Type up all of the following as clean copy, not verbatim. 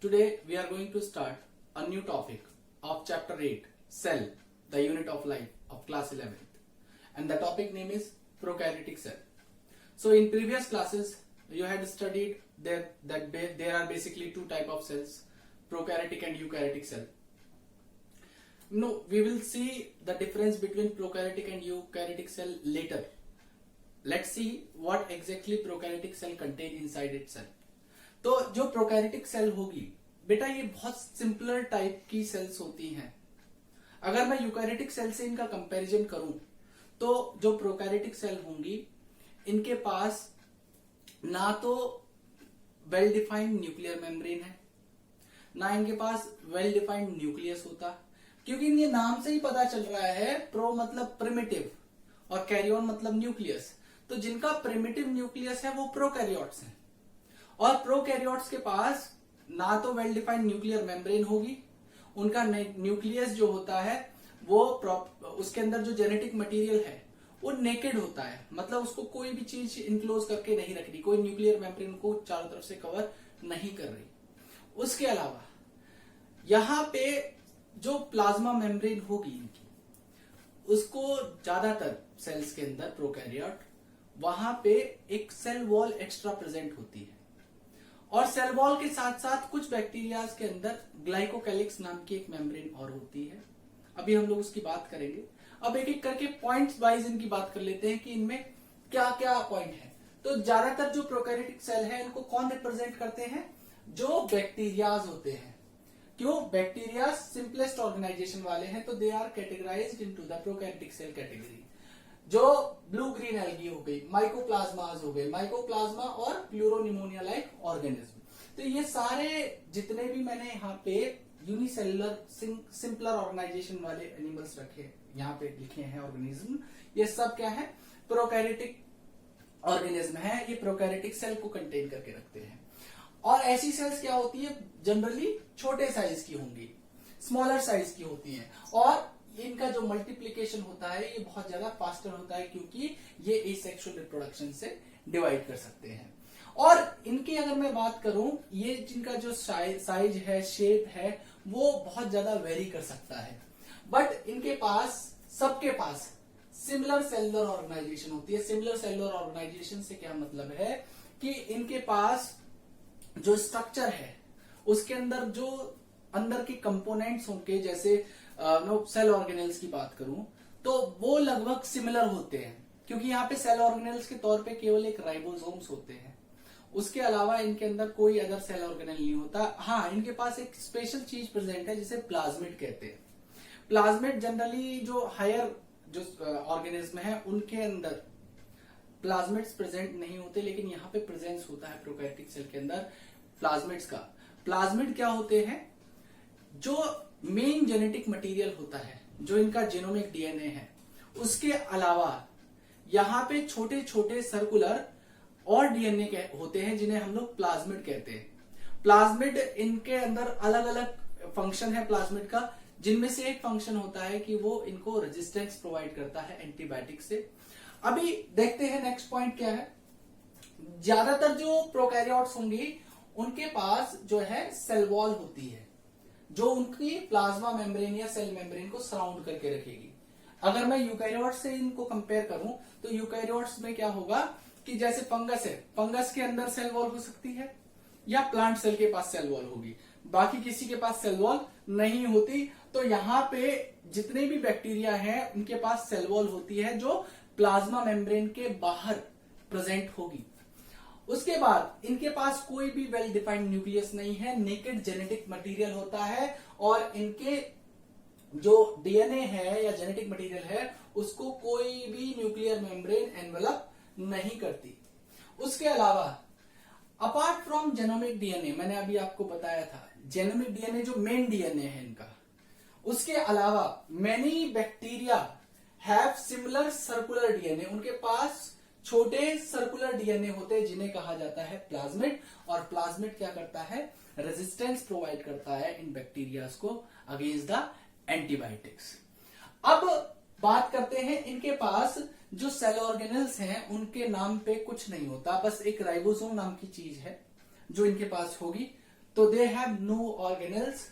Today we are going to start a new topic of chapter 8, Cell, the unit of life of class 11th. And the topic name is prokaryotic cell. So in previous classes you had studied that there are basically two type of cells, prokaryotic and eukaryotic cell. No, we will see the difference between prokaryotic and eukaryotic cell later. Let's see what exactly prokaryotic cell contain inside itself. तो जो prokaryotic cell होगी बेटा ये बहुत simpler type की sales होती हैं. अगर मैं यूकैरियोटिक सेल से इनका कंपैरिजन करूं तो जो प्रोकैरियोटिक सेल होंगी इनके पास ना तो वेल डिफाइंड न्यूक्लियर मेम्ब्रेन है, ना इनके पास वेल डिफाइंड न्यूक्लियस होता, क्योंकि इनके नाम से ही पता चल रहा है प्रो मतलब प्रिमिटिव और कैरियन मतलब न्यूक्लियस. तो जिनका प्रिमिटिव न्यूक्लियस है वो प्रोकैरियोट्स हैं. और प्रोकैरियोट्स के पास ना तो वेल डिफाइंड न्यूक्लियर मेम्ब्रेन होगी, उनका न्यूक्लियस जो होता है वो उसके अंदर जो जेनेटिक मटेरियल है वो नेकेड होता है, मतलब उसको कोई भी चीज इनक्लोज करके नहीं रख रही, कोई न्यूक्लियर मेम्ब्रेन को चारों तरफ से कवर नहीं कर रही. उसके अलावा यहां पे जो प्लाज्मा मेम्ब्रेन होगी इनकी, उसको ज्यादातर सेल्स के अंदर प्रोकैरियोट वहां पे एक सेल वॉल एक्स्ट्रा प्रेजेंट होती है. और सेल वॉल के साथ साथ कुछ बैक्टीरियाज के अंदर ग्लाइकोकैलिक्स नाम की एक मेम्ब्रेन और होती है. अभी हम लोग उसकी बात करेंगे. अब एक एक करके पॉइंट्स वाइज इनकी बात कर लेते हैं कि इनमें क्या क्या पॉइंट है. तो ज्यादातर जो प्रोकैरियोटिक सेल है इनको कौन रिप्रेजेंट करते हैं? जो बैक्टीरियाज होते हैं. क्यों? बैक्टीरिया सिंपलेस्ट ऑर्गेनाइजेशन वाले हैं, तो they are categorised into the prokaryotic cell category. जो ब्लू ग्रीन एल्गी हो गई, माइकोप्लाज्मास हो गए, माइकोप्लाज्मा और प्लूरोनिमोनिया लाइक ऑर्गेनिज्म. तो ये सारे जितने भी मैंने यहाँ पे यूनिसेलुलर सिंपलर ऑर्गेनाइजेशन वाले एनिमल्स रखे यहाँ पे लिखे हैं ऑर्गेनिज्म, ये सब क्या है? प्रोकैरियोटिक ऑर्गेनिज्म है. ये प्रोकैरियोटिक सेल को कंटेन करके रखते हैं. और ऐसी सेल्स क्या होती है? जनरली छोटे साइज की होंगी, स्मॉलर साइज की होती हैं. और इनका जो मल्टीप्लीकेशन होता है ये बहुत ज्यादा फास्टर होता है, क्योंकि ये एसेक्सुअल रिप्रोडक्शन से डिवाइड कर सकते हैं. और इनकी अगर मैं बात करूं, ये जिनका जो साइज है, शेप है, वो बहुत ज्यादा वेरी कर सकता है. बट इनके पास, सबके पास सिमिलर सेलुलर ऑर्गेनाइजेशन होती है. सिमिलर सेलुलर ऑर्गेनाइजेशन से क्या मतलब है कि इनके पास जो स्ट्रक्चर है उसके अंदर जो अंदर के कंपोनेंट्स होंगे, जैसे सेल ऑर्गेनेल्स की बात करूं तो वो लगभग सिमिलर होते हैं, क्योंकि यहाँ पे सेल ऑर्गेनेल्स के तौर पे केवल एक राइबोसोम्स होते हैं. उसके अलावा इनके अंदर कोई अदर सेल ऑर्गेनेल नहीं होता. हाँ, इनके पास एक स्पेशल चीज प्रेजेंट है जिसे प्लाज्मिड कहते हैं. प्लाज्मिड जनरली जो हायर जो ऑर्गेनिज्म है उनके अंदर प्लाज्मिड्स प्रेजेंट नहीं होते, लेकिन यहाँ पे प्रेजेंस होता है प्रोकैरियोटिक सेल के अंदर प्लाज्मिड्स का. प्लाज्मिड क्या होते हैं? जो मेन जेनेटिक मटेरियल होता है, जो इनका जीनोमिक डीएनए है, उसके अलावा यहाँ पे छोटे छोटे सर्कुलर और डीएनए होते हैं जिन्हें हम लोग प्लाज्मिड कहते हैं. प्लाज्मिड इनके अंदर अलग अलग फंक्शन है प्लाज्मिड का, जिनमें से एक फंक्शन होता है कि वो इनको रेजिस्टेंस प्रोवाइड करता है एंटीबायोटिक से. अभी देखते हैं नेक्स्ट पॉइंट क्या है. ज्यादातर जो प्रोकैरियोट्स होंगी उनके पास जो है सेल वॉल होती है, जो उनकी प्लाज्मा मेम्ब्रेन या सेल मेम्ब्रेन को सराउंड करके रखेगी. अगर मैं यूकैरियोट्स से इनको कंपेयर करूं तो यूकैरियोट्स में क्या होगा कि जैसे फंगस है, फंगस के अंदर सेल वॉल हो सकती है या प्लांट सेल के पास सेल वॉल होगी, बाकी किसी के पास सेल वॉल नहीं होती. तो यहाँ पे जितने भी बैक्टीरिया हैं उनके पास सेल वॉल होती है जो प्लाज्मा मेम्ब्रेन के बाहर प्रेजेंट होगी. उसके बाद इनके पास कोई भी वेल डिफाइंड न्यूक्लियस नहीं है, नेकेड जेनेटिक मटेरियल होता है. और इनके जो डीएनए है या जेनेटिक मटेरियल है उसको कोई भी न्यूक्लियर मेम्ब्रेन एनवेलप नहीं करती. उसके अलावा अपार्ट फ्रॉम जेनोमिक डीएनए, मैंने अभी आपको बताया था जेनोमिक डीएनए जो मेन डीएनए है इनका, उसके अलावा many bacteria have similar circular DNA. उनके पास छोटे सर्कुलर डीएनए होते हैं जिन्हें कहा जाता है प्लाज्मिड. और प्लाज्मिड क्या करता है? रेजिस्टेंस प्रोवाइड करता है इन बैक्टीरियाज को अगेंस्ट द एंटीबायोटिक्स. अब बात करते हैं इनके पास जो सेल ऑर्गेनल्स हैं उनके नाम पे कुछ नहीं होता, बस एक राइबोसोम नाम की चीज है जो इनके पास होगी. तो they have no organelles,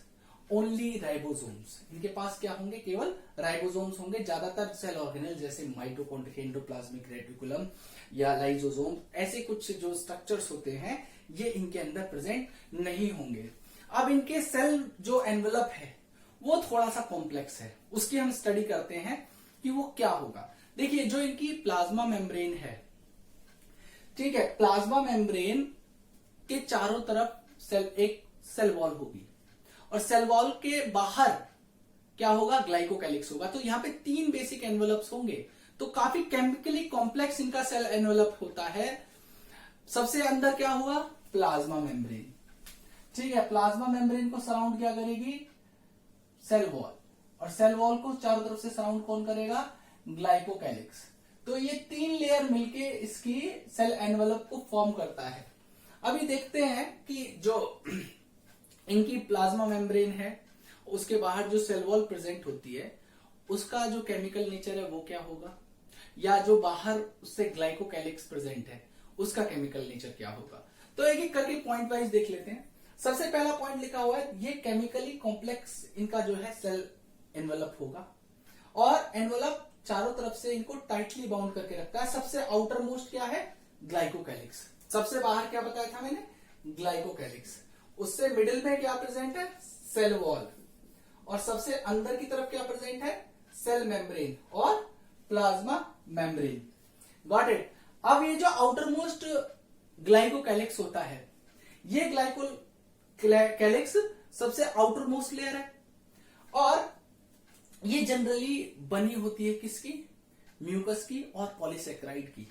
only ribosomes. इनके पास क्या होंगे? केवल राइबोसोम्स होंगे। ज्यादातर सेल ऑर्गेनल जैसे माइटोकॉन्ड्रिया, एंडोप्लाज्मिक रेटिकुलम या लाइसोसोम, ऐसे कुछ जो स्ट्रक्चर्स होते हैं ये इनके अंदर प्रेजेंट नहीं होंगे। अब इनके सेल जो एनवेलप है वो थोड़ा सा कॉम्प्लेक्स है, उसकी हम स्टडी करते हैं कि वो क्या होगा। देखिए, जो इनकी प्लाज्मा मेम्ब्रेन है, ठीक है, प्लाज्मा मेम्ब्रेन के चारों तरफ एक सेल वॉल होगी और सेल वॉल के बाहर क्या होगा? ग्लाइकोकैलिक्स होगा। तो यहां पे 3 बेसिक एनवेलप्स होंगे, तो काफी केमिकली कॉम्प्लेक्स इनका सेल एनवेलप होता है। सबसे अंदर क्या हुआ? प्लाज्मा मेम्ब्रेन, ठीक है। प्लाज्मा मेम्ब्रेन को सराउंड क्या करेगी? सेल वॉल, और सेल वॉल को चारों तरफ से सराउंड कौन करेगा? ग्लाइकोकैलिक्स। तो ये 3 लेयर मिलके इसकी सेल एनवेलप को फॉर्म करता है। अभी देखते हैं कि जो इनकी प्लाज्मा मेम्ब्रेन है उसके बाहर जो सेल वॉल प्रेजेंट होती है उसका जो केमिकल नेचर है वो क्या होगा, या जो बाहर उससे ग्लाइकोकैलिक्स प्रेजेंट है उसका केमिकल नेचर क्या होगा। तो एक एक करके पॉइंट वाइज देख लेते हैं। सबसे पहला पॉइंट लिखा हुआ है, ये केमिकली कॉम्प्लेक्स इनका जो है सेल एनवेलप होगा, और एनवेलप चारों तरफ से इनको टाइटली बाउंड करके रखता है। सबसे आउटर मोस्ट क्या है? ग्लाइकोकैलिक्स। सबसे बाहर क्या बताया था मैंने? ग्लाइकोकैलिक्स। उससे मिडिल में क्या प्रेजेंट है? Cell wall. और सबसे अंदर की तरफ क्या प्रेजेंट है? सेल मेम्ब्रेन और प्लाज्मा मेम्ब्रेन। Got it. अब ये जो आउटर मोस्ट ग्लाइकोकैलिक्स होता है, ये ग्लाइकोकैलिक्स सबसे आउटर मोस्ट लेयर है, और ये जनरली बनी होती है किसकी? म्यूकस की और पॉलीसेक्राइड की,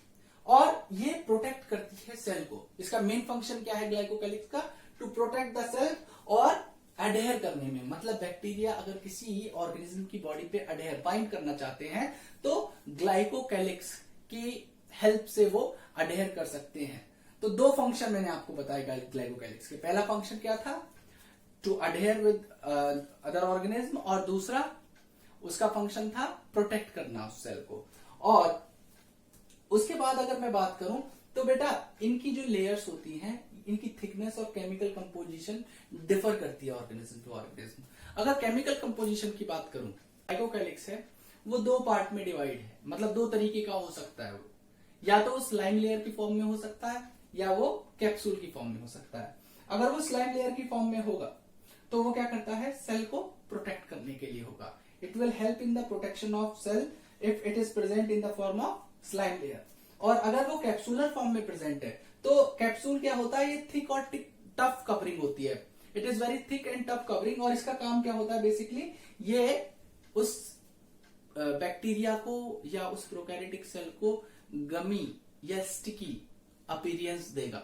और ये प्रोटेक्ट करती है सेल को। इसका मेन फंक्शन क्या है ग्लाइकोकैलिक्स का? टू प्रोटेक्ट द सेल और अडेयर करने में। मतलब बैक्टीरिया अगर किसी ऑर्गेनिज्म की बॉडी पे अडेयर बाइंड करना चाहते हैं तो ग्लाइकोकैलिक्स की हेल्प से वो अडेयर कर सकते हैं। तो 2 फंक्शन मैंने आपको बताया ग्लाइकोकैलिक्स के। पहला फंक्शन क्या था? To adhere with other organism, और दूसरा उसका फंक्शन था प्रोटेक्ट करना उस सेल को। और उसके बाद अगर मैं बात करूं तो बेटा इनकी जो लेयर्स होती हैं इनकी थिकनेस और केमिकल कंपोजिशन डिफर करती है ऑर्गेनिज्म टू ऑर्गेनिज्म। अगर केमिकल कंपोजिशन की बात करूं, ग्लाइकोकैलिक्स है वो 2 पार्ट में डिवाइड है, मतलब 2 तरीके का हो सकता है वो, या तो वो स्लाइम लेयर की फॉर्म में हो सकता है या वो कैप्सूल की फॉर्म में हो सकता है। अगर वो स्लाइम लेयर की फॉर्म में होगा तो वो क्या करता है? सेल को प्रोटेक्ट करने के लिए होगा। It will help in the protection of cell if it is present in the form of slime layer. और अगर वो कैप्सूलर फॉर्म में प्रेजेंट है तो कैप्सूल क्या होता है? ये थिक और टफ कवरिंग होती है। It is very thick and tough covering, और इसका काम क्या होता है? बेसिकली ये उस बैक्टीरिया को या उस प्रोकैरियोटिक सेल को गमी या स्टिकी अपीयरेंस देगा।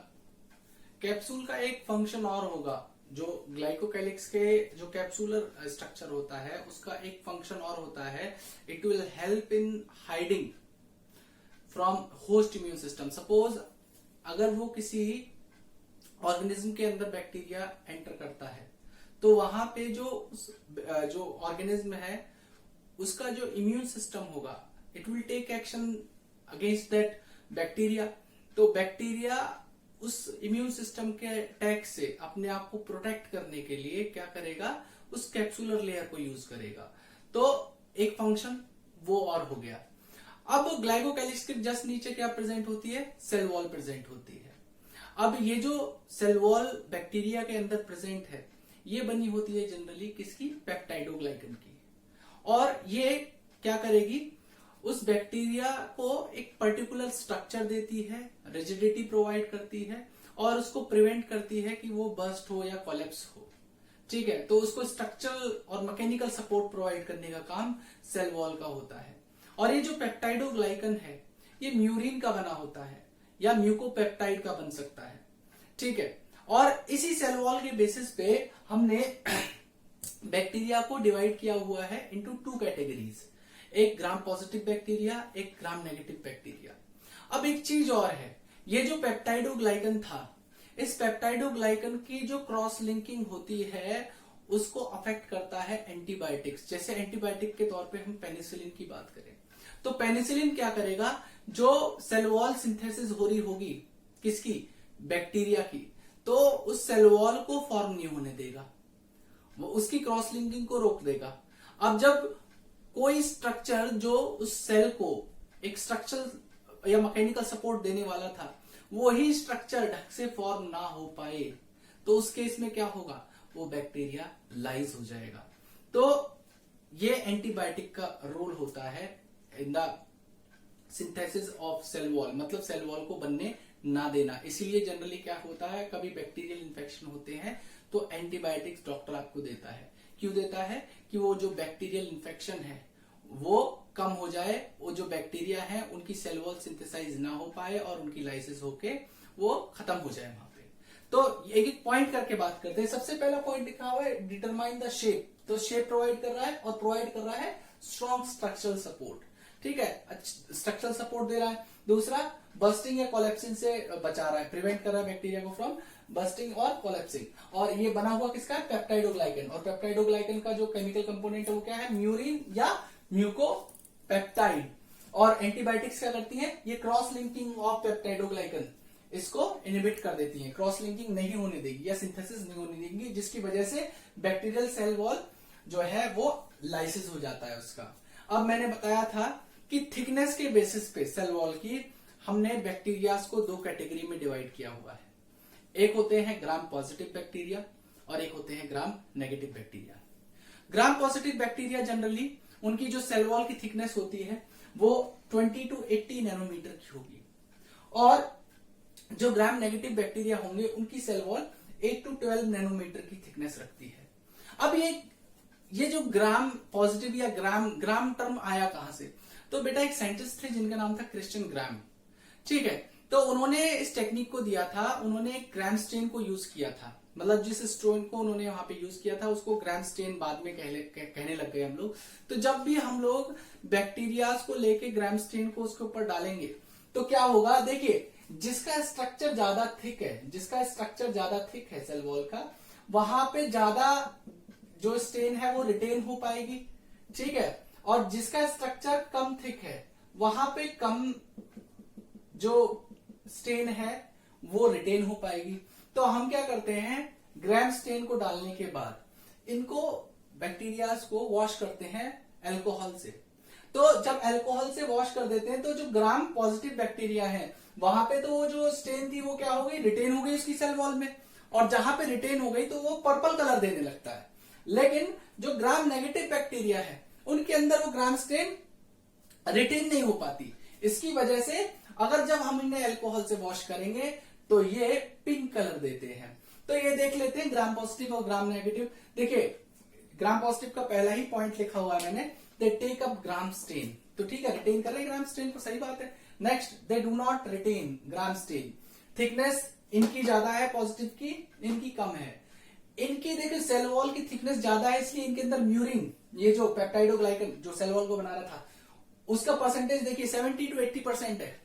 कैप्सूल का एक फंक्शन और होगा, जो ग्लाइकोकैलिक्स के जो कैप्सूलर स्ट्रक्चर होता है उसका एक फंक्शन और होता है, it will help in hiding from host immune system. Suppose अगर वो किसी ऑर्गेनिज्म के अंदर बैक्टीरिया एंटर करता है तो वहां पे जो ऑर्गेनिज्म है उसका जो इम्यून सिस्टम होगा, it will take action against that bacteria. तो बैक्टीरिया उस इम्यून सिस्टम के अटैक से अपने आप को प्रोटेक्ट करने के लिए क्या करेगा? उस कैप्सूलर लेयर को यूज करेगा। तो एक फंक्शन वो और हो गया। अब ग्लाइकोकैलिक्स के जस्ट नीचे क्या प्रेजेंट होती है? सेल वॉल प्रेजेंट होती है। अब ये जो सेल वॉल बैक्टीरिया के अंदर प्रेजेंट है ये बनी होती है जनरली किसकी? पेप्टाइडोग्लाइकन की। और ये क्या करेगी? उस बैक्टीरिया को एक पर्टिकुलर स्ट्रक्चर देती है, रिजिडिटी प्रोवाइड करती है, और उसको प्रिवेंट करती है कि वो बर्स्ट हो या कोलैप्स हो। ठीक है, तो उसको स्ट्रक्चरल और मैकेनिकल सपोर्ट प्रोवाइड करने का काम सेल वॉल का होता है। और ये जो पेप्टाइडोग्लाइकन है ये म्यूरिन का बना होता है या म्यूकोपेप्टाइड का बन सकता है। ठीक है, और इसी सेल वॉल के बेसिस पे हमने बैक्टीरिया को डिवाइड किया हुआ है इनटू 2 कैटेगरीज, एक ग्राम पॉजिटिव बैक्टीरिया, एक ग्राम नेगेटिव बैक्टीरिया। अब एक चीज और है, ये जो पेप्टाइडोग्लाइकन था, इस पेप्टाइडोग्लाइकन की जो क्रॉस लिंकिंग होती है उसको अफेक्ट करता है एंटीबायोटिक्स। जैसे एंटीबायोटिक के तौर पे हम पेनिसिलिन की बात करें तो पेनिसिलिन क्या करेगा? जो सेल वॉल सिंथेसिस हो रही होगी किसकी? बैक्टीरिया की, तो उस सेल वॉल को फॉर्म नहीं होने देगा, वो उसकी क्रॉस लिंकिंग को रोक देगा। अब जब कोई स्ट्रक्चर जो उस सेल को एक स्ट्रक्चर या मैकेनिकल सपोर्ट देने वाला था, वही स्ट्रक्चर ढंग से फॉर्म ना हो पाए, तो उस केस में क्या होगा, वो बैक्टीरिया लाइज हो जाएगा। तो ये एंटीबायोटिक का रोल होता है in the synthesis of cell wall, मतलब सेल वॉल को बनने ना देना। इसीलिए जनरली क्या होता है, कभी बैक्टीरियल इन्फेक्शन होते हैं तो एंटीबायोटिक्स डॉक्टर आपको देता है। क्यों देता है, कि वो जो बैक्टीरियल इन्फेक्शन है वो कम हो जाए, वो जो बैक्टीरिया है उनकी सेल वॉल सिंथेसाइज ना हो पाए और उनकी लाइसिस होके वो खत्म हो जाए वहां पे। तो एक एक पॉइंट करके बात करते हैं। सबसे पहला पॉइंट लिखा हुआ है डिटरमाइन द शेप, तो शेप प्रोवाइड कर रहा है और प्रोवाइड कर रहा है स्ट्रॉन्ग स्ट्रक्चरल सपोर्ट, ठीक है, स्ट्रक्चरल सपोर्ट दे रहा है। दूसरा, बर्स्टिंग या कोलैप्सिंग से बचा रहा है, प्रिवेंट कर रहा है बैक्टीरिया को फ्रॉम बर्स्टिंग और कोलैप्सिंग। और ये बना हुआ किसका है, पेप्टाइडोग्लाइकन, और पेप्टाइडोग्लाइकन का जो केमिकल कंपोनेंट है वो क्या है, म्यूरिन या म्यूकोपेप्टाइड। और एंटीबायोटिक्स क्या करती हैं, ये क्रॉस लिंकिंग ऑफ पेप्टाइडोग्लाइकन इसको इनहिबिट कर देती हैं, क्रॉस लिंकिंग नहीं होने देगी या सिंथेसिस नहीं होने देगी, जिसकी वजह से बैक्टीरियल सेल वॉल जो है वो लाइसिस हो जाता है उसका। अब मैंने बताया था कि थिकनेस के बेसिस पे सेल वॉल की हमने बैक्टीरियाज को दो कैटेगरी में डिवाइड किया हुआ है। एक होते हैं ग्राम पॉजिटिव बैक्टीरिया और एक होते हैं ग्राम नेगेटिव बैक्टीरिया। ग्राम पॉजिटिव बैक्टीरिया जनरली उनकी जो सेल वॉल की थिकनेस होती है वो 20 to 80 नैनोमीटर की होगी, और जो ग्राम नेगेटिव बैक्टीरिया होंगे उनकी सेल वॉल 8 to 12 नैनोमीटर की थिकनेस रखती है। अब ये जो ग्राम पॉजिटिव या ग्राम टर्म आया कहां से, तो बेटा एक साइंटिस्ट थे जिनका नाम था क्रिश्चियन ग्राम, ठीक है। तो उन्होंने इस टेक्निक को दिया था, उन्होंने ग्राम स्टेन को यूज किया था, मतलब जिस स्टोन को उन्होंने वहां पे यूज किया था उसको ग्राम स्टेन बाद में कहने लग गए हम लोग। तो जब भी हम लोग बैक्टीरियाज को लेके ग्राम स्टेन को उसके ऊपर डालेंगे तो क्या होगा, देखिए जिसका स्ट्रक्चर ज्यादा थिक है सेल वॉल का, वहां पे ज्यादा जो स्टेन है वो रिटेन हो पाएगी, ठीक है। और जिसका स्ट्रक्चर कम थिक है वहां पे कम जो स्टेन है वो रिटेन हो पाएगी। तो हम क्या करते हैं, ग्राम स्टेन को डालने के बाद इनको बैक्टीरियाज को वॉश करते हैं अल्कोहल से। तो जब अल्कोहल से वॉश कर देते हैं तो जो ग्राम पॉजिटिव बैक्टीरिया है वहां पे तो वो जो स्टेन थी वो क्या हो गई, रिटेन हो गई उसकी सेल वॉल में, और जहां पे रिटेन हो गई तो वो पर्पल कलर देने लगता है। लेकिन जो ग्राम नेगेटिव बैक्टीरिया है उनके अंदर वो ग्राम स्टेन रिटेन नहीं हो पाती। इसकी वजह से अगर जब हम इन्हें अल्कोहल से वॉश करेंगे तो ये पिंक कलर देते हैं। तो ये देख लेते हैं ग्राम पॉजिटिव और ग्राम नेगेटिव। देखिए ग्राम पॉजिटिव का पहला ही पॉइंट लिखा हुआ है मैंने, they take up gram stain, तो ठीक है रिटेन कर रहे हैं ग्राम स्टेन को, सही बात है। Next, they do not retain gram stain, thickness इनकी ज्यादा है पॉजिटिव की, इनकी कम है। इनकी देखिए सेल वॉल की थिकनेस ज्यादा है इसलिए इनके अंदर म्यूरिन, ये जो पेप्टाइडोग्लाइकन जो सेल वॉल को बना रहा था उसका परसेंटेज देखिए 70 to 80% है,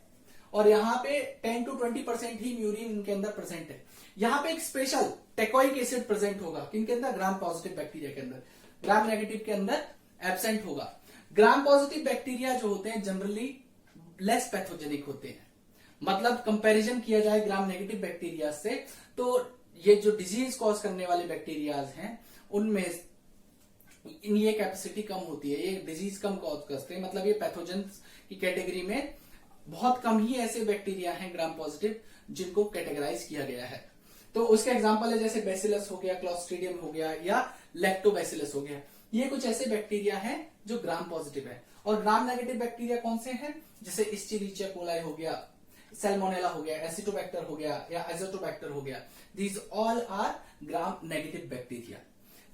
और यहाँ पे 10 to 20% ही म्यूरिन इनके अंदर प्रेजेंट है। यहाँ पे एक स्पेशल टेकोइक एसिड प्रेजेंट होगा किनके अंदर, ग्राम पॉजिटिव बैक्टीरिया के अंदर, ग्राम नेगेटिव के अंदर एब्सेंट होगा। ग्राम पॉजिटिव बैक्टीरिया जो होते हैं जनरली लेस पैथोजेनिक होते हैं, मतलब कंपैरिजन किया जाए ग्राम नेगेटिव बैक्टीरिया से तो ये जो डिजीज कॉज करने वाले बैक्टीरियाज हैं उनमें इन ये कैपेसिटी कम होती है, ये डिजीज कम कॉज करते हैं, मतलब ये पैथोजन की कैटेगरी में बहुत कम ही ऐसे बैक्टीरिया हैं ग्राम पॉजिटिव जिनको कैटेगराइज किया गया है। तो उसके एग्जांपल है जैसे बेसिलस हो गया, क्लॉस्ट्रीडियम हो गया या लैक्टोबैसिलस हो गया, ये कुछ ऐसे बैक्टीरिया हैं जो ग्राम पॉजिटिव है। और ग्राम नेगेटिव बैक्टीरिया कौन से हैं, जैसे इस्चेरिचिया कोलाई हो गया, सैल्मोनेला हो गया, एसिटोबैक्टर हो गया या एजोटोबैक्टर हो गया, these all are gram negative bacteria.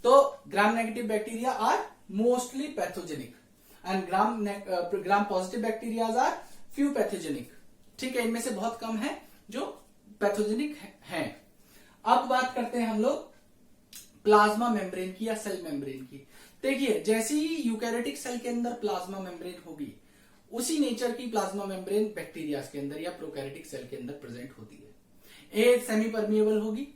तो gram negative bacteria are mostly pathogenic and gram positive bacteria are few pathogenic, ठीक है, इनमें से बहुत कम है जो पैथोजेनिक हैं। अब बात करते हैं हम लोग प्लाज्मा मेम्ब्रेन की या सेल मेम्ब्रेन की। देखिए जैसे ही यूकैरियोटिक सेल के अंदर प्लाज्मा मेम्ब्रेन होगी उसी नेचर की प्लाज्मा मेम्ब्रेन बैक्टीरिया के अंदर या प्रोकैरियोटिक सेल के अंदर प्रेजेंट होती है। ए सेमी परमिएबल होगी,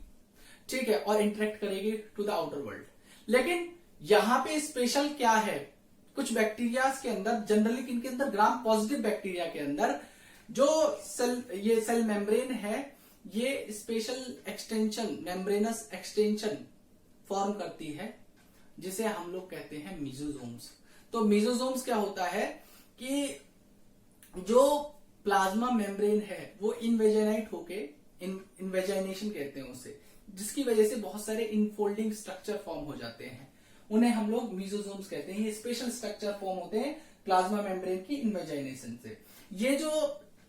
ठीक है, और इंटरेक्ट करेगी टू द आउटर वर्ल्ड। लेकिन यहां पे स्पेशल क्या है, कुछ बैक्टीरियाज के अंदर जनरली इनके अंदर ग्राम पॉजिटिव बैक्टीरिया के अंदर जो सेल मेम्ब्रेन है ये special extension, membranes extension form करती है जिसे हम लोग कहते हैं मीजोजोम्स। तो मीजोजोम्स क्या होता है कि जो प्लाज्मा मेम्ब्रेन है वो इनवेजाइनाइट होके, इनवेजाइनेशन कहते हैं उसे, जिसकी वजह से बहुत सारे इनफोल्डिंग स्ट्रक्चर फॉर्म हो जाते हैं, उन्हें हम लोग मीजोजोम्स कहते हैं। ये स्पेशल स्ट्रक्चर फॉर्म होते हैं प्लाज्मा मेम्ब्रेन की इनवेजाइनेशन से। ये जो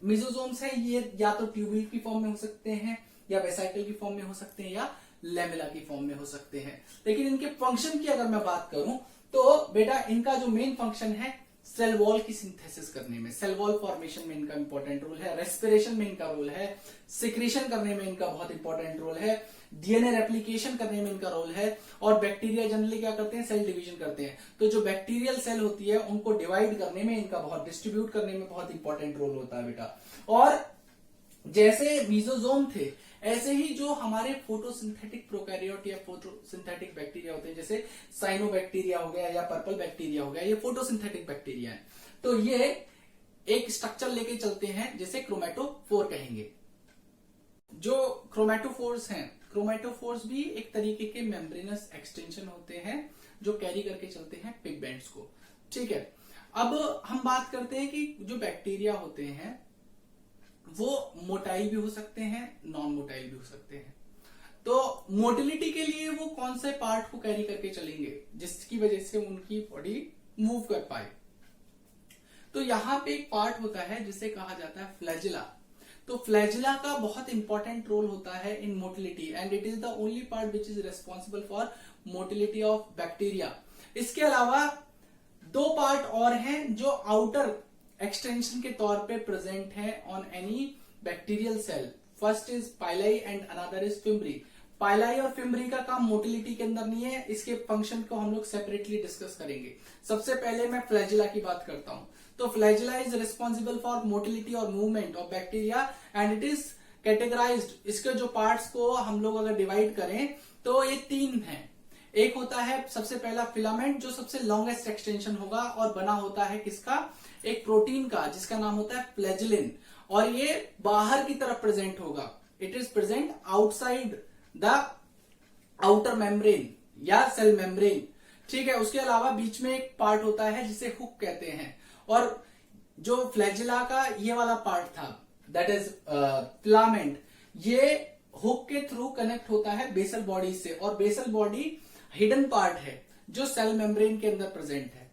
मीजोजोम्स है ये या तो ट्यूब्यूल की फॉर्म में हो सकते हैं, या वेसाइकल की फॉर्म में हो सकते हैं, या लेमेला की फॉर्म में हो सकते हैं। लेकिन इनके फंक्शन की अगर मैं बात करूं तो बेटा इनका जो मेन फंक्शन है सेल वॉल की सिंथेसिस करने में, सेल वॉल फॉर्मेशन में इनका इंपॉर्टेंट रोल है, रेस्पिरेशन में इनका रोल है, सिक्रीशन करने में इनका बहुत इंपॉर्टेंट रोल है, डीएनए रेप्लिकेशन करने में इनका रोल है, और बैक्टीरिया जनरली क्या करते हैं, सेल डिवीजन करते हैं। तो जो बैक्टीरियल सेल होती है उनको डिवाइड करने में इनका बहुत, डिस्ट्रीब्यूट करने में बहुत इंपॉर्टेंट रोल होता है बेटा। और जैसे मीजोजोम थे ऐसे ही जो हमारे फोटोसिंथेटिक प्रोकैरियोट या फोटोसिंथेटिक बैक्टीरिया होते हैं, जैसे साइनोबैक्टीरिया हो गया या पर्पल बैक्टीरिया हो गया, ये फोटोसिंथेटिक बैक्टीरिया है। तो ये एक स्ट्रक्चर लेके चलते हैं जिसे क्रोमैटोफोर कहेंगे। जो क्रोमैटोफोर्स हैं, क्रोमैटोफोर्स भी एक तरीके के मेम्ब्रेनस एक्सटेंशन होते हैं जो कैरी करके चलते हैं पिगमेंट्स को। ठीक है, अब हम बात करते हैं कि जो बैक्टीरिया होते हैं वो मोटाइल भी हो सकते हैं, नॉन मोटाइल भी हो सकते हैं। तो मोटिलिटी के लिए वो कौन से पार्ट को कैरी करके चलेंगे जिसकी वजह से उनकी बॉडी मूव कर पाए। तो यहां पे एक पार्ट होता है जिसे कहा जाता है फ्लैजिला। तो फ्लैजिला का बहुत इंपॉर्टेंट रोल होता है इन motility, and it is the only part which is responsible for motility of bacteria. इसके अलावा दो पार्ट और हैं जो आउटर एक्सटेंशन के तौर पे प्रेजेंट है on any bacterial cell. First is pili and another is fimbriae. Pili और फिम्ब्री का काम मोटिलिटी के अंदर नहीं है, इसके फंक्शन को हम लोग सेपरेटली डिस्कस करेंगे। सबसे पहले मैं फ्लैजिला की बात करता हूं। तो flagella is responsible for motility और movement of bacteria and it is categorized. इसके जो पार्ट्स को हम लोग अगर डिवाइड करें तो ये तीन हैं। एक होता है सबसे पहला फिलामेंट, जो सबसे लॉन्गेस्ट एक्सटेंशन होगा और बना होता है किसका, एक प्रोटीन का जिसका नाम होता है फ्लैजिलिन, और ये बाहर की तरफ प्रेजेंट होगा। It is present outside the outer membrane या सेल मेम्ब्रेन। ठीक है, उसके अलावा बीच में एक पार्ट होता है जिसे हुक कहते हैं, और जो फ्लैजिला का ये वाला पार्ट था दैट इज फिलामेंट, ये हुक के थ्रू कनेक्ट होता है बेसल बॉडी से, और बेसल बॉडी हिडन पार्ट है जो सेल मेम्ब्रेन के अंदर प्रेजेंट है।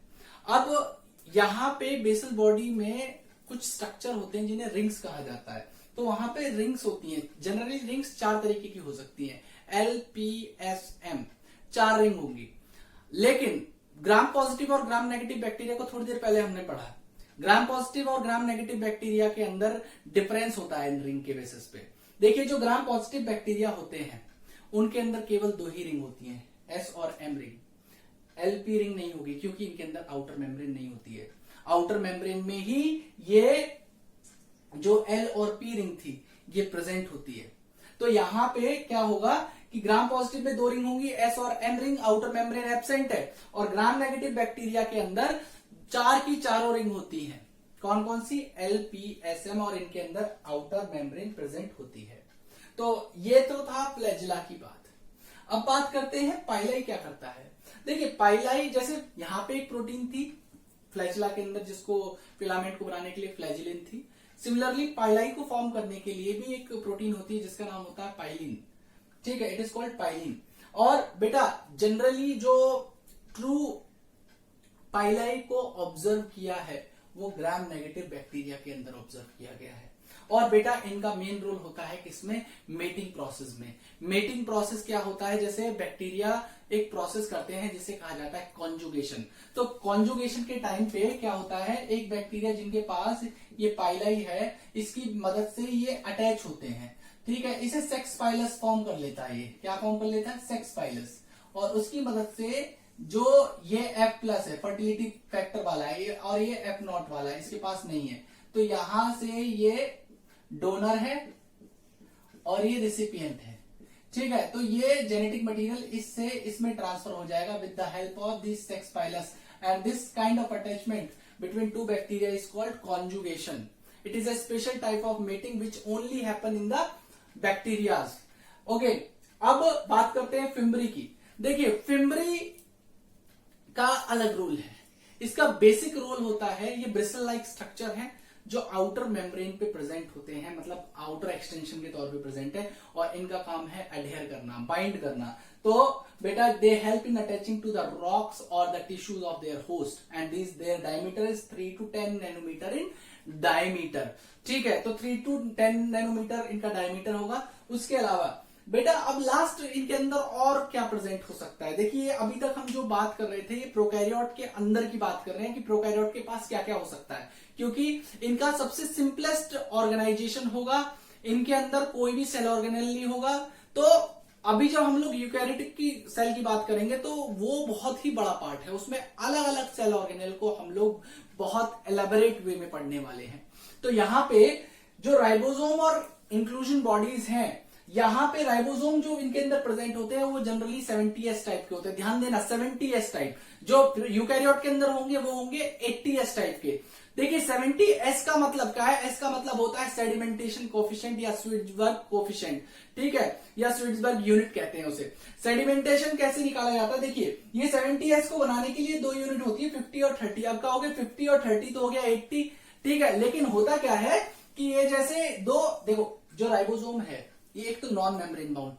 अब यहां पे बेसल बॉडी में कुछ स्ट्रक्चर होते हैं जिन्हें रिंग्स कहा जाता है। तो वहां पे रिंग्स होती हैं, जनरली रिंग्स चार तरीके की हो सकती हैं, एल पी एस एम, चार रिंग होंगी। लेकिन ग्राम पॉजिटिव और ग्राम नेगेटिव बैक्टीरिया को थोड़ी देर पहले हमने पढ़ा। ग्राम पॉजिटिव और ग्राम नेगेटिव बैक्टीरिया के अंदर डिफरेंस होता है इन रिंग के बेसिस पे। देखिए, जो ग्राम पॉजिटिव बैक्टीरिया होते हैं उनके अंदर केवल दो ही रिंग होती हैं, एस और एम रिंग। एलपी रिंग नहीं होगी क्योंकि इनके अंदर आउटर मेम्ब्रेन नहीं होती है। आउटर मेम्ब्रेन में ही ये जो एल और पी रिंग थी ये प्रेजेंट होती है। तो यहां पे क्या होगा कि ग्राम पॉजिटिव में दो रिंग होंगी, एस और M ring, outer membrane absent है। और ग्राम नेगेटिव बैक्टीरिया के अंदर चार की चारों रिंग होती हैं। कौन कौन सी, एल पी एस एम, और इनके अंदर आउटर मेम्ब्रेन प्रेजेंट होती है। तो ये तो था फ्लैजिला की बात। अब बात करते हैं पाइलाई क्या करता है। देखिए, पाइलाई जैसे यहाँ पे एक प्रोटीन थी फ्लैजिला के अंदर जिसको फिलामेंट को बनाने के लिए फ्लैजिलिन थी। सिमिलरली पाइलाई को फॉर्म करने के लिए भी एक प्रोटीन होती है जिसका नाम होता है पाइलिन। ठीक है, इट इज कॉल्ड पाइलिन। और बेटा जनरली जो ट्रू पाइलाई को ऑब्जर्व किया है वो ग्राम नेगेटिव बैक्टीरिया के अंदर ऑब्जर्व किया गया है। और बेटा इनका मेन रोल होता है किसमें, मेटिंग प्रोसेस में। मेटिंग प्रोसेस क्या होता है, जैसे बैक्टीरिया एक प्रोसेस करते हैं जिसे कहा जाता है कॉन्जुगेशन। तो कॉन्जुगेशन के टाइम पे क्या होता है, एक बैक्टीरिया जिनके पास ये पाइलाई है इसकी मदद से ये अटैच होते हैं। ठीक है, इसे सेक्स पाइलस फॉर्म कर लेता है। ये क्या फॉर्म कर लेता है, सेक्स पाइलस, और उसकी मदद से जो ये F+ है फर्टिलिटी फैक्टर वाला है ये, और ये F0 वाला है, इसके पास नहीं है। तो यहां से ये डोनर है और ये रिसिपिएंट है। ठीक है, तो ये जेनेटिक मटेरियल इससे इसमें ट्रांसफर हो जाएगा with the help of this sex pilus, and this kind of attachment between two bacteria is called conjugation. It is a special type of mating which only happen in the bacterias. Okay, अब बात करते हैं fimbriae की। देखिए fimbriae का अलग role है। इसका बेसिक रोल होता है, ये ब्रिसल लाइक स्ट्रक्चर है जो आउटर मेम्ब्रेन पे प्रेजेंट होते हैं, मतलब आउटर एक्सटेंशन के तौर पे प्रेजेंट है, और इनका काम है एडहेयर करना, बाइंड करना। तो बेटा they help in attaching to the rocks और the tissues of their host, and this their diameter is 3 to 10 nanometre in diameter. ठीक है, तो 3 to 10 नैनोमीटर इनका डायमीटर होगा। उसके अलावा बेटा अब लास्ट इनके अंदर और क्या प्रेजेंट हो सकता है। देखिए अभी तक हम जो बात कर रहे थे ये प्रोकैरियोट के अंदर की बात कर रहे हैं कि प्रोकैरियोट के पास क्या क्या हो सकता है, क्योंकि इनका सबसे सिंपलेस्ट ऑर्गेनाइजेशन होगा, इनके अंदर कोई भी सेल ऑर्गेनेल नहीं होगा। तो अभी जब हम लोग यूकैरियोटिक की सेल की बात करेंगे तो वो बहुत ही बड़ा पार्ट है, उसमें अलग अलग सेल ऑर्गेनेल को हम लोग बहुत एलेबोरेट वे में पढ़ने वाले हैं। तो यहाँ पे जो राइबोसोम और इंक्लूजन बॉडीज हैं, यहाँ पे राइबोसोम जो इनके अंदर प्रेजेंट होते हैं वो जनरली 70S टाइप के होते हैं। ध्यान देना 70S टाइप, जो यूकैरियोट के अंदर होंगे वो होंगे 80S टाइप के। देखिए 70S का मतलब क्या है, एस का मतलब होता है सेडिमेंटेशन कोफिशिएंट या स्विट्जबर्ग कोफिशिएंट, ठीक है, या स्विट्जबर्ग यूनिट कहते हैं उसे। सेडिमेंटेशन कैसे निकाला जाता है, देखिए ये 70S को बनाने के लिए 2 यूनिट होती है, 50 और 30। अब का हो गया 50 और 30 तो हो गया 80, ठीक है। लेकिन होता क्या है कि ये जैसे दो, देखो जो राइबोसोम है ये एक तो non membrane bound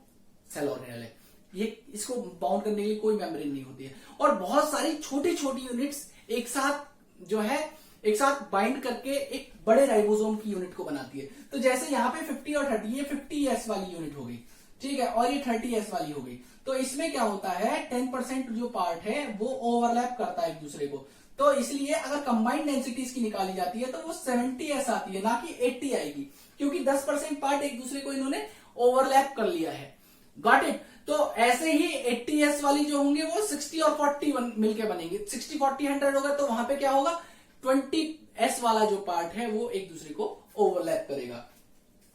cell organelle है, ये इसको बाउंड करने के लिए कोई मेम्ब्रेन नहीं होती है, और बहुत सारी छोटी छोटी यूनिट्स एक साथ जो है एक साथ बाइंड करके एक बड़े राइबोसोम की यूनिट को बनाती है। तो जैसे यहाँ पे 50 और 30, ये 50S वाली यूनिट हो गई, ठीक है, और ये 30S वाली हो गई। तो इसमें क्या होता है 10% जो पार्ट है वो ओवरलैप करता है एक दूसरे को। तो इसलिए अगर कंबाइंड डेंसिटीज की निकाली जाती है तो वो 70S आती है, ना कि 80 आएगी, क्योंकि 10% पार्ट एक दूसरे को इन्होंने ओवरलैप कर लिया है। Got it. तो ऐसे ही 80S वाली जो होंगे वो 60 और 40 मिलके बनेंगे। 60 40 100 होगा तो वहां पे क्या होगा 20S वाला जो पार्ट है वो एक दूसरे को ओवरलैप करेगा।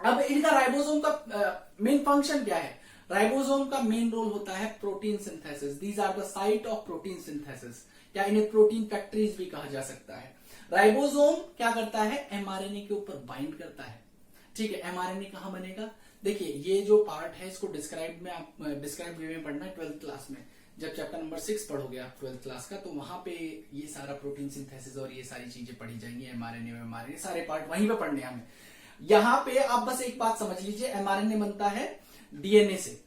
अब इनका राइबोसोम का मेन फंक्शन क्या है, राइबोसोम का मेन रोल होता है protein synthesis. These are the site of protein synthesis, या इन्हें प्रोटीन फैक्ट्रीज भी कहा जा सकता है। राइबोसोम क्या करता है, एमआरएनए के ऊपर बाइंड करता है, ठीक है। एमआरएनए कहां बनेगा, देखिए ये जो पार्ट है इसको डिस्क्राइब वे में पढ़ना है 12th क्लास में। जब चैप्टर नंबर 6 पढ़ोगे आप 12th क्लास का, तो वहां पे ये सारा प्रोटीन सिंथेसिस और ये सारी चीजें पढ़ी जाएंगी। एमआरएनए सारे पार्ट वहीं पे पढ़ने हमें। यहाँ पे आप बस एक बात समझ लीजिए, एमआरएनए बनता है डीएनए से,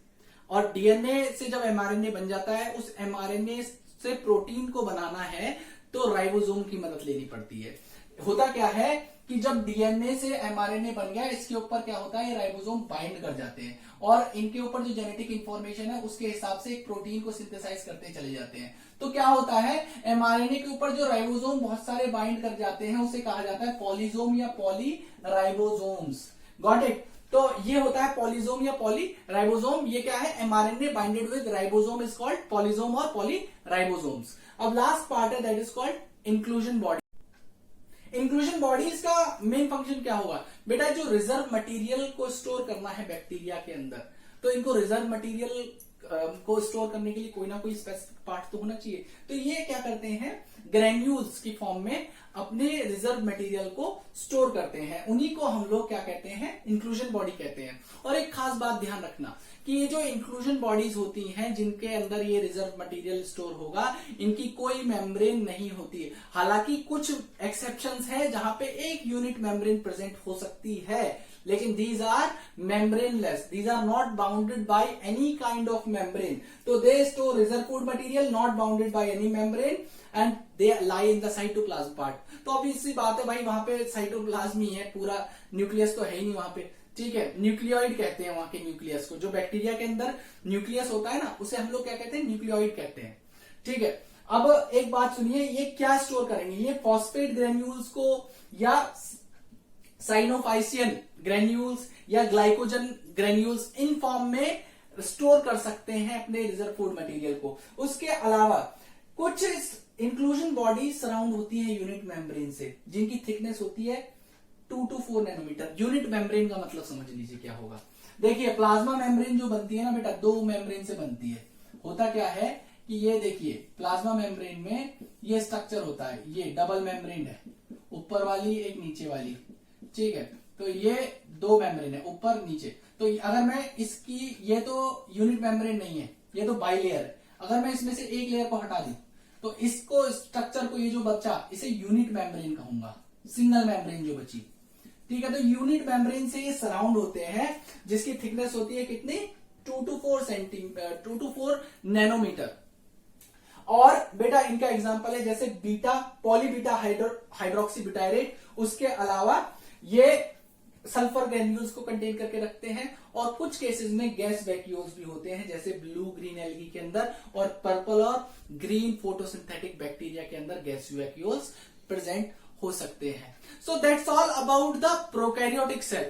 और डीएनए से जब एमआरएनए बन जाता है, उस एमआरएनए से प्रोटीन को बनाना है तो राइबोसोम की मदद लेनी पड़ती है। होता क्या है कि जब डीएनए से एमआरएनए बन गया, इसके ऊपर क्या होता है, ये राइबोसोम बाइंड कर जाते हैं, और इनके ऊपर जो जेनेटिक इंफॉर्मेशन है उसके हिसाब से एक प्रोटीन को सिंथेसाइज करते चले जाते हैं। तो क्या होता है, एमआरएनए के ऊपर जो राइबोसोम बहुत सारे बाइंड कर जाते हैं उसे कहा जाता है पॉलीसोम या पॉलीराइबोसोम्स। Got it. तो ये होता है पॉलीसोम या पॉलीराइबोसोम। ये क्या है, mRNA binded with ribosome is called polysome और पॉलीराइबोसोम्स। अब लास्ट पार्ट है that is called inclusion body. Inclusion bodies का मेन फंक्शन क्या होगा, बेटा जो रिजर्व मटेरियल को स्टोर करना है बैक्टीरिया के अंदर, तो इनको रिजर्व मटेरियल को स्टोर करने के लिए कोई ना कोई स्पेसिफिक पार्ट तो होना चाहिए। तो ये क्या करते हैं, ग्रेन्यूल्स की फॉर्म में अपने रिजर्व मटेरियल को स्टोर करते हैं, उन्हीं को हम लोग क्या कहते हैं, इंक्लूजन बॉडी कहते हैं। और एक खास बात ध्यान रखना कि ये जो इंक्लूजन बॉडीज होती हैं जिनके अंदर ये रिजर्व मटेरियल स्टोर होगा, इनकी कोई मेम्ब्रेन नहीं होती है। हालांकि कुछ एक्सेप्शंस है जहां पे एक यूनिट मेम्ब्रेन प्रेजेंट हो सकती है, लेकिन these are membraneless, these are not bounded by any kind of membrane. So they store reserve food material not bounded by any membrane and they lie in the cytoplasm part. तो अब इसी बात है भाई, वहां पे साइटोप्लाज्म ही है, पूरा न्यूक्लियस तो है ही नहीं वहां पे, ठीक है। न्यूक्लियोइड कहते हैं वहां के न्यूक्लियस को, जो बैक्टीरिया के अंदर न्यूक्लियस होता है ना उसे हम लोग क्या कहते हैं, न्यूक्लियोइड कहते हैं, ठीक है। अब एक बात सुनिए, ये क्या स्टोर करेंगे, ये फॉस्फेट ग्रेन्यूल्स को या साइनोफाइसियन ग्रेन्यूल्स या ग्लाइकोजन ग्रेन्यूल्स इन फॉर्म में स्टोर कर सकते हैं अपने रिजर्व फूड मटेरियल को। उसके अलावा कुछ इंक्लूजन बॉडी सराउंड होती है यूनिट मेम्ब्रेन से, जिनकी थिकनेस होती है 2 to 4 नैनोमीटर। यूनिट मेम्ब्रेन का मतलब समझ लीजिए क्या होगा। देखिए प्लाज्मा मेम्ब्रेन जो बनती है ना बेटा, 2 मेम्ब्रेन से बनती है। होता क्या है कि ये देखिए प्लाज्मा मेम्ब्रेन में ये स्ट्रक्चर होता है, ये डबल मेम्ब्रेन है, ऊपर वाली एक नीचे वाली, ठीक है। तो ये 2 मेम्ब्रेन है, ऊपर नीचे। तो अगर मैं इसकी, ये तो यूनिट मेम्ब्रेन नहीं है, ये तो बाइलेयर है, अगर मैं इसमें से एक लेयर को हटा दूं तो इसको, स्ट्रक्चर को, ये जो बचा, इसे यूनिट मेम्ब्रेन कहूंगा, सिंगल मेम्ब्रेन जो बची। ठीक है, तो यूनिट मेम्ब्रेन से ये सराउंड होते हैं, जिसकी थिकनेस होती है कितनी, 2 to 4 नैनोमीटर। और बेटा इनका एग्जांपल है जैसे बीटा, पॉलीबीटा हाइड्रोक्सी ब्यूटायरेट, उसके अलावा ये सल्फर ग्रेन्यूल्स को कंटेन करके रखते हैं, और कुछ केसेस में गैस वैक्यूल्स भी होते हैं, जैसे ब्लू ग्रीन एल्गी के अंदर, और पर्पल और ग्रीन फोटोसिंथेटिक बैक्टीरिया के अंदर गैस वैक्यूल्स प्रेजेंट हो सकते हैं। So that's all about the prokaryotic cell.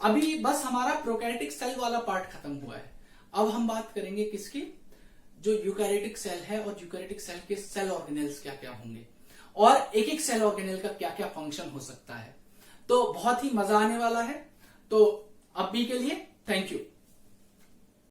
अभी बस हमारा प्रोकैरियोटिक सेल वाला पार्ट खत्म हुआ है। अब हम बात करेंगे किसकी, जो यूकैरियोटिक सेल है, और यूकैरियोटिक सेल के सेल ऑर्गेनेल्स क्या क्या होंगे, और एक एक सेल ऑर्गेनेल का क्या क्या फंक्शन हो सकता है। तो बहुत ही मजा आने वाला है। तो अभी के लिए थैंक यू।